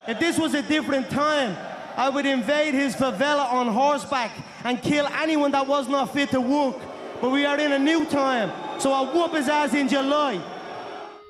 If this was a different time, I would invade his favela on horseback and kill anyone that was not fit to walk. But we are in a new time, so I'll whoop his ass in July.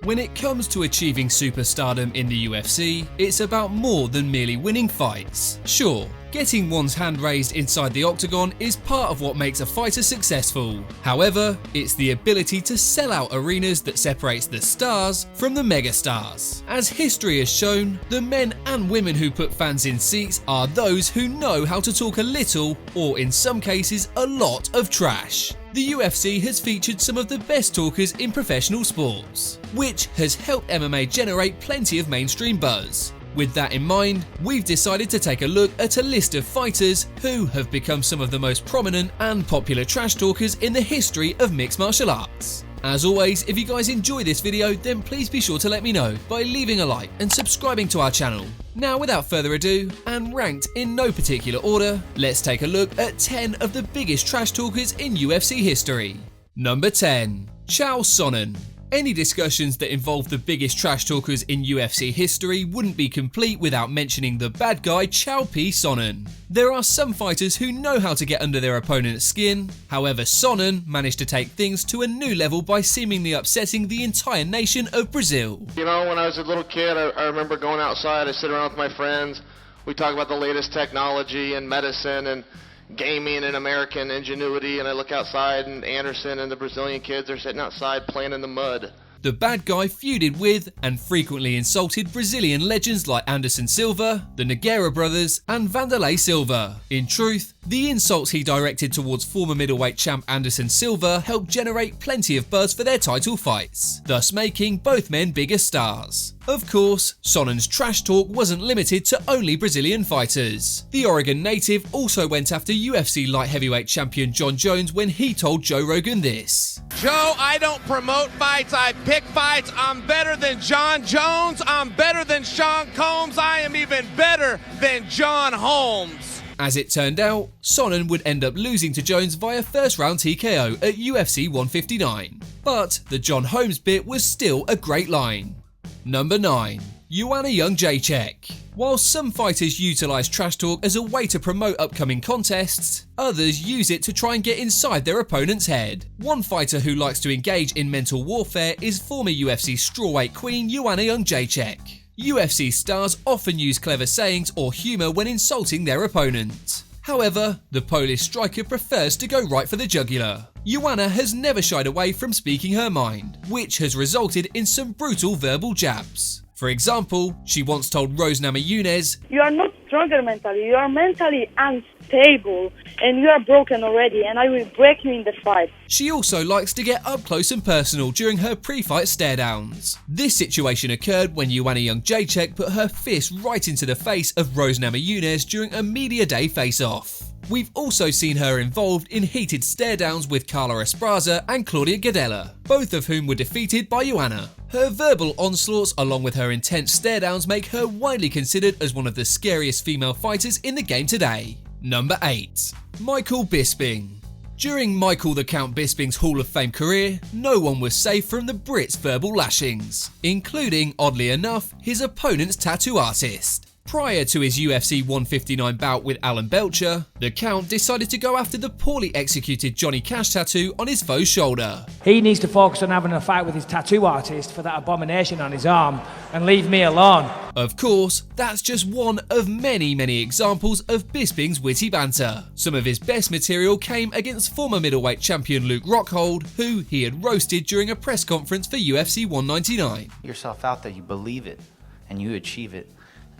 When it comes to achieving superstardom in the UFC, it's about more than merely winning fights. Sure, getting one's hand raised inside the octagon is part of what makes a fighter successful. However, it's the ability to sell out arenas that separates the stars from the megastars. As history has shown, the men and women who put fans in seats are those who know how to talk a little, or in some cases a lot, of trash. The UFC has featured some of the best talkers in professional sports, which has helped MMA generate plenty of mainstream buzz. With that in mind, we've decided to take a look at a list of fighters who have become some of the most prominent and popular trash talkers in the history of mixed martial arts. As always, if you guys enjoy this video, then please be sure to let me know by leaving a like and subscribing to our channel. Now, without further ado, and ranked in no particular order, let's take a look at 10 of the biggest trash talkers in UFC history. Number 10. Chael Sonnen. Any discussions that involve the biggest trash talkers in UFC history wouldn't be complete without mentioning the bad guy Chael P. Sonnen. There are some fighters who know how to get under their opponent's skin, however Sonnen managed to take things to a new level by seemingly upsetting the entire nation of Brazil. You know, when I was a little kid, I remember going outside, I sit around with my friends, we talk about the latest technology and medicine and gaming and American ingenuity, and I look outside and Anderson and the Brazilian kids are sitting outside playing in the mud. The bad guy feuded with and frequently insulted Brazilian legends like Anderson Silva, the Nogueira brothers, and Vanderlei Silva. In truth, the insults he directed towards former middleweight champ Anderson Silva helped generate plenty of buzz for their title fights, thus making both men bigger stars. Of course, Sonnen's trash talk wasn't limited to only Brazilian fighters. The Oregon native also went after UFC light heavyweight champion Jon Jones when he told Joe Rogan this. Joe, I don't promote fights, I pick fights. I'm better than Jon Jones, I'm better than Sean Combs, I am even better than John Holmes. As it turned out, Sonnen would end up losing to Jones via first round TKO at UFC 159. But the John Holmes bit was still a great line. Number 9. Joanna Jędrzejczyk. While some fighters utilise trash talk as a way to promote upcoming contests, others use it to try and get inside their opponent's head. One fighter who likes to engage in mental warfare is former UFC strawweight queen Joanna Jędrzejczyk. UFC stars often use clever sayings or humour when insulting their opponent. However, the Polish striker prefers to go right for the jugular. Joanna has never shied away from speaking her mind, which has resulted in some brutal verbal jabs. For example, she once told Rose Namajunas, "You are not stronger mentally, you are mentally unstable, and you are broken already, and I will break you in the fight." She also likes to get up close and personal during her pre-fight stare-downs. This situation occurred when Joanna Jędrzejczyk put her fist right into the face of Rose Namajunas during a media day face-off. We've also seen her involved in heated stare-downs with Carla Esparza and Claudia Gadelha, both of whom were defeated by Joanna. Her verbal onslaughts along with her intense stare-downs make her widely considered as one of the scariest female fighters in the game today. Number 8. Michael Bisping. During Michael the Count Bisping's Hall of Fame career, no one was safe from the Brit's verbal lashings, including, oddly enough, his opponent's tattoo artist. Prior to his UFC 159 bout with Alan Belcher, the Count decided to go after the poorly executed Johnny Cash tattoo on his faux shoulder. He needs to focus on having a fight with his tattoo artist for that abomination on his arm and leave me alone. Of course, that's just one of many examples of Bisping's witty banter. Some of his best material came against former middleweight champion Luke Rockhold, who he had roasted during a press conference for UFC 199. Yourself out there, you believe it, and you achieve it.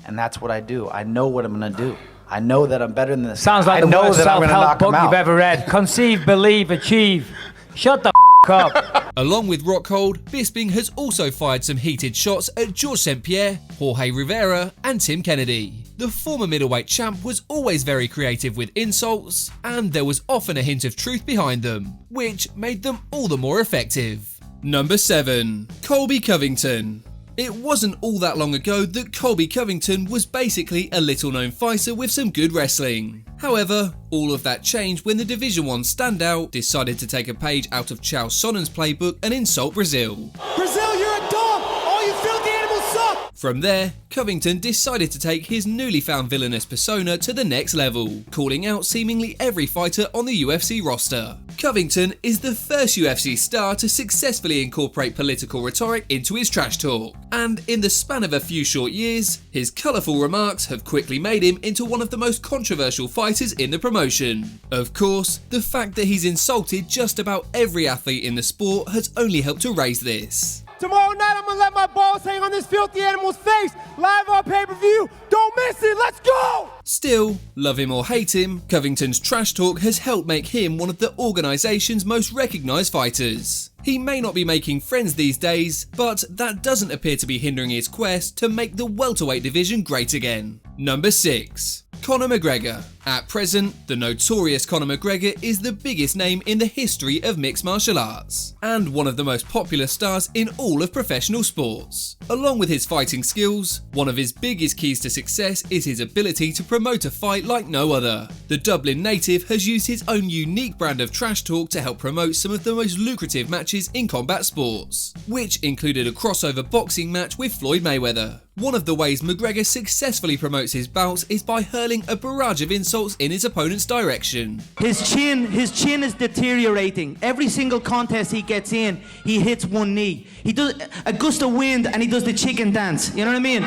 And that's what I do. I know what I'm going to do. I know that I'm better than this. Sounds like the worst self-help book you've ever read. Conceive, believe, achieve. Shut the up. Along with Rockhold, Bisping has also fired some heated shots at Georges St. Pierre, Jorge Rivera, and Tim Kennedy. The former middleweight champ was always very creative with insults, and there was often a hint of truth behind them, which made them all the more effective. Number 7. Colby Covington. It wasn't all that long ago that Colby Covington was basically a little-known fighter with some good wrestling. However, all of that changed when the Division 1 standout decided to take a page out of Chael Sonnen's playbook and insult Brazil. Brazil, you're a dog! All you filthy animals suck! From there, Covington decided to take his newly found villainous persona to the next level, calling out seemingly every fighter on the UFC roster. Covington is the first UFC star to successfully incorporate political rhetoric into his trash talk, and in the span of a few short years, his colourful remarks have quickly made him into one of the most controversial fighters in the promotion. Of course, the fact that he's insulted just about every athlete in the sport has only helped to raise this. Tomorrow night, I'm gonna let my balls hang on this filthy animal's face, live on pay-per-view. Don't miss it, let's go! Still, love him or hate him, Covington's trash talk has helped make him one of the organisation's most recognised fighters. He may not be making friends these days, but that doesn't appear to be hindering his quest to make the welterweight division great again. Number 6. Conor McGregor. At present, the notorious Conor McGregor is the biggest name in the history of mixed martial arts, and one of the most popular stars in all of professional sports. Along with his fighting skills, one of his biggest keys to success is his ability to promote a fight like no other. The Dublin native has used his own unique brand of trash talk to help promote some of the most lucrative matches in combat sports, which included a crossover boxing match with Floyd Mayweather. One of the ways McGregor successfully promotes his bouts is by hurling a barrage of insults in his opponent's direction. His chin is deteriorating. Every single contest he gets in, he hits one knee. He does a gust of wind and he does the chicken dance. You know what I mean?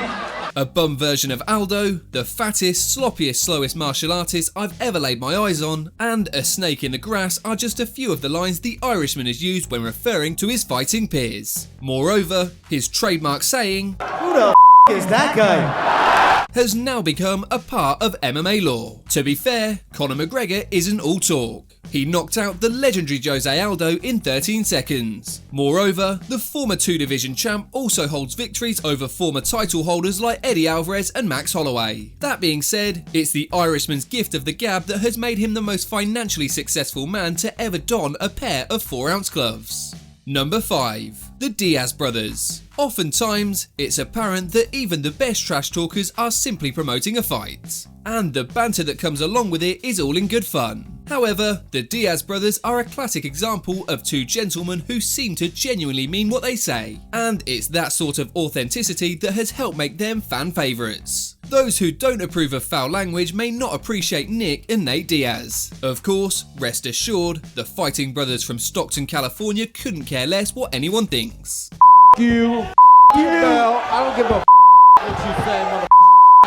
A bum version of Aldo, the fattest, sloppiest, slowest martial artist I've ever laid my eyes on, and a snake in the grass are just a few of the lines the Irishman has used when referring to his fighting peers. Moreover, his trademark saying, Who the is that guy? has now become a part of MMA lore. To be fair, Conor McGregor isn't all talk. He knocked out the legendary Jose Aldo in 13 seconds. Moreover, the former 2-division champ also holds victories over former title holders like Eddie Alvarez and Max Holloway. That being said, it's the Irishman's gift of the gab that has made him the most financially successful man to ever don a pair of 4-ounce gloves. Number 5. The Diaz brothers. Oftentimes, it's apparent that even the best trash talkers are simply promoting a fight, and the banter that comes along with it is all in good fun. However, the Diaz brothers are a classic example of two gentlemen who seem to genuinely mean what they say, and it's that sort of authenticity that has helped make them fan favourites. Those who don't approve of foul language may not appreciate Nick and Nate Diaz. Of course, rest assured, the fighting brothers from Stockton, California couldn't care less what anyone thinks. You. Well, I don't give a what you say, mother.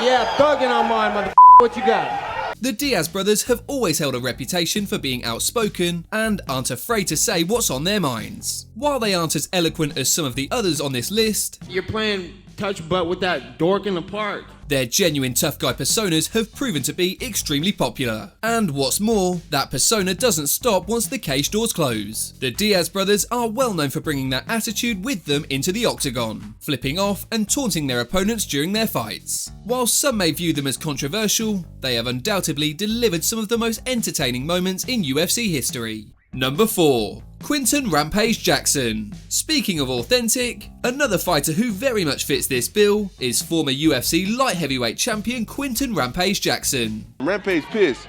Yeah, thugging on mine, mother. What you got? The Diaz brothers have always held a reputation for being outspoken and aren't afraid to say what's on their minds. While they aren't as eloquent as some of the others on this list, you're playing touch butt with that dork in the park. Their genuine tough guy personas have proven to be extremely popular. And what's more, that persona doesn't stop once the cage doors close. The Diaz brothers are well known for bringing that attitude with them into the octagon, flipping off and taunting their opponents during their fights. While some may view them as controversial, they have undoubtedly delivered some of the most entertaining moments in UFC history. Number 4. QUINTON Rampage Jackson. Speaking of authentic, another fighter who very much fits this bill is former UFC light heavyweight champion QUINTON Rampage Jackson. Rampage pissed.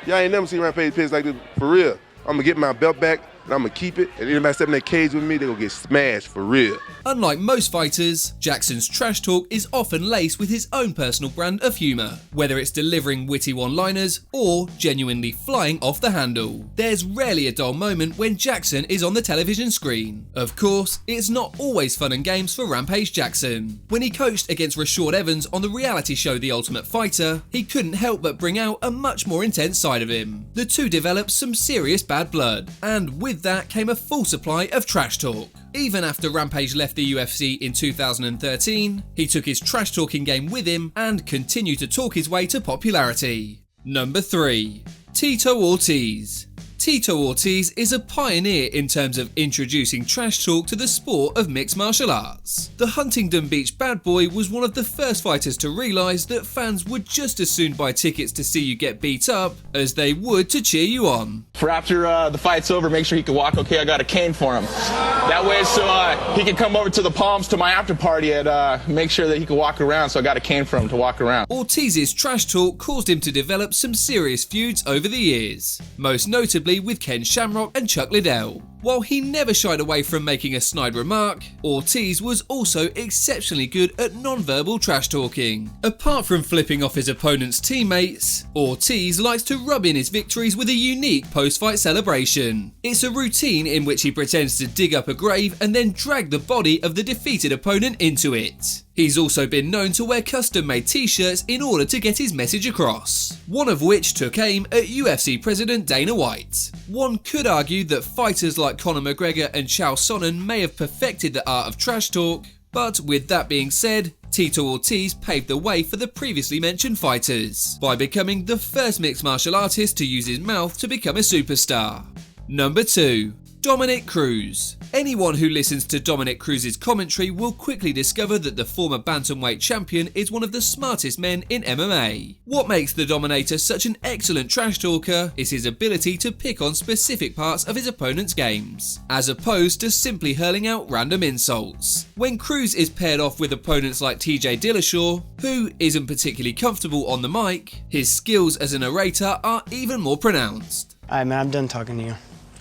Y'all ain't never seen Rampage pissed like this for real. I'm gonna get my belt back and I'm gonna keep it, and anybody step in that cage with me, they gonna get smashed for real. Unlike most fighters, Jackson's trash talk is often laced with his own personal brand of humour, whether it's delivering witty one-liners or genuinely flying off the handle. There's rarely a dull moment when Jackson is on the television screen. Of course, it's not always fun and games for Rampage Jackson. When he coached against Rashad Evans on the reality show The Ultimate Fighter, he couldn't help but bring out a much more intense side of him. The two developed some serious bad blood, and with that came a full supply of trash talk. Even after Rampage left the UFC in 2013, he took his trash talking game with him and continued to talk his way to popularity. Number 3. Tito Ortiz. Tito Ortiz is a pioneer in terms of introducing trash talk to the sport of mixed martial arts. The Huntington Beach bad boy was one of the first fighters to realise that fans would just as soon buy tickets to see you get beat up as they would to cheer you on. For after the fight's over, make sure he can walk okay. I got a cane for him. That way so he can come over to the Palms to my after party and make sure that he can walk around, so I got a cane for him to walk around. Ortiz's trash talk caused him to develop some serious feuds over the years, most notably with Ken Shamrock and Chuck Liddell. While he never shied away from making a snide remark, Ortiz was also exceptionally good at non-verbal trash talking. Apart from flipping off his opponent's teammates, Ortiz likes to rub in his victories with a unique post-fight celebration. It's a routine in which he pretends to dig up a grave and then drag the body of the defeated opponent into it. He's also been known to wear custom-made t-shirts in order to get his message across, one of which took aim at UFC President Dana White. One could argue that fighters like Conor McGregor and Chael Sonnen may have perfected the art of trash talk, but with that being said, Tito Ortiz paved the way for the previously mentioned fighters by becoming the first mixed martial artist to use his mouth to become a superstar. Number 2. Dominick Cruz. Anyone who listens to Dominick Cruz's commentary will quickly discover that the former bantamweight champion is one of the smartest men in MMA. What makes the Dominator such an excellent trash talker is his ability to pick on specific parts of his opponent's games, as opposed to simply hurling out random insults. When Cruz is paired off with opponents like TJ Dillashaw, who isn't particularly comfortable on the mic, his skills as a narrator are even more pronounced. Alright man, I'm done talking to you.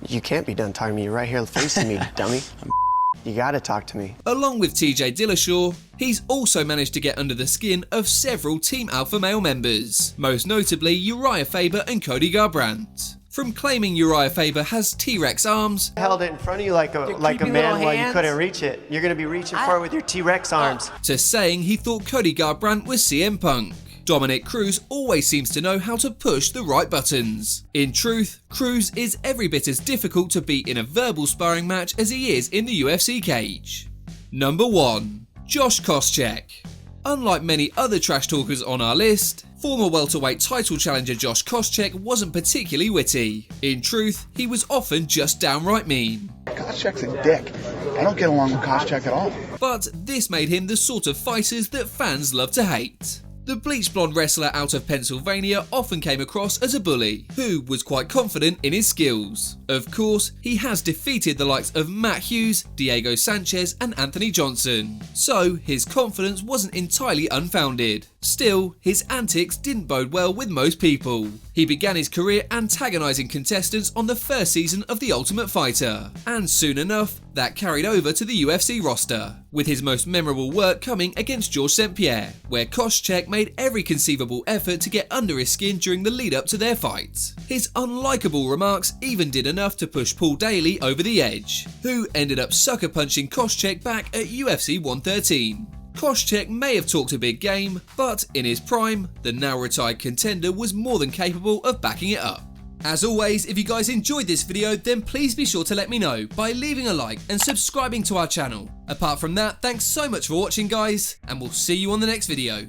You can't be done talking to me. You're right here facing me, dummy. You gotta talk to me. Along with TJ Dillashaw, he's also managed to get under the skin of several Team Alpha Male members, most notably Uriah Faber and Cody Garbrandt. From claiming Uriah Faber has T-Rex arms, Held it in front of you like a man while you couldn't reach it. You're gonna be reaching for it with your T-Rex arms. to saying he thought Cody Garbrandt was CM Punk. Dominick Cruz always seems to know how to push the right buttons. In truth, Cruz is every bit as difficult to beat in a verbal sparring match as he is in the UFC cage. Number 1. Josh Koscheck. Unlike many other trash talkers on our list, former welterweight title challenger Josh Koscheck wasn't particularly witty. In truth, he was often just downright mean. Koscheck's a dick. I don't get along with Koscheck at all. But this made him the sort of fighters that fans love to hate. The bleach blonde wrestler out of Pennsylvania often came across as a bully, who was quite confident in his skills. Of course, he has defeated the likes of Matt Hughes, Diego Sanchez and Anthony Johnson, so his confidence wasn't entirely unfounded. Still, his antics didn't bode well with most people. He began his career antagonising contestants on the first season of The Ultimate Fighter, and soon enough, that carried over to the UFC roster, with his most memorable work coming against Georges St. Pierre, where Koscheck made every conceivable effort to get under his skin during the lead up to their fight. His unlikable remarks even did enough to push Paul Daly over the edge, who ended up sucker punching Koscheck back at UFC 113. Koscheck may have talked a big game, but in his prime, the now retired contender was more than capable of backing it up. As always, if you guys enjoyed this video, then please be sure to let me know by leaving a like and subscribing to our channel. Apart from that, thanks so much for watching guys, and we'll see you on the next video.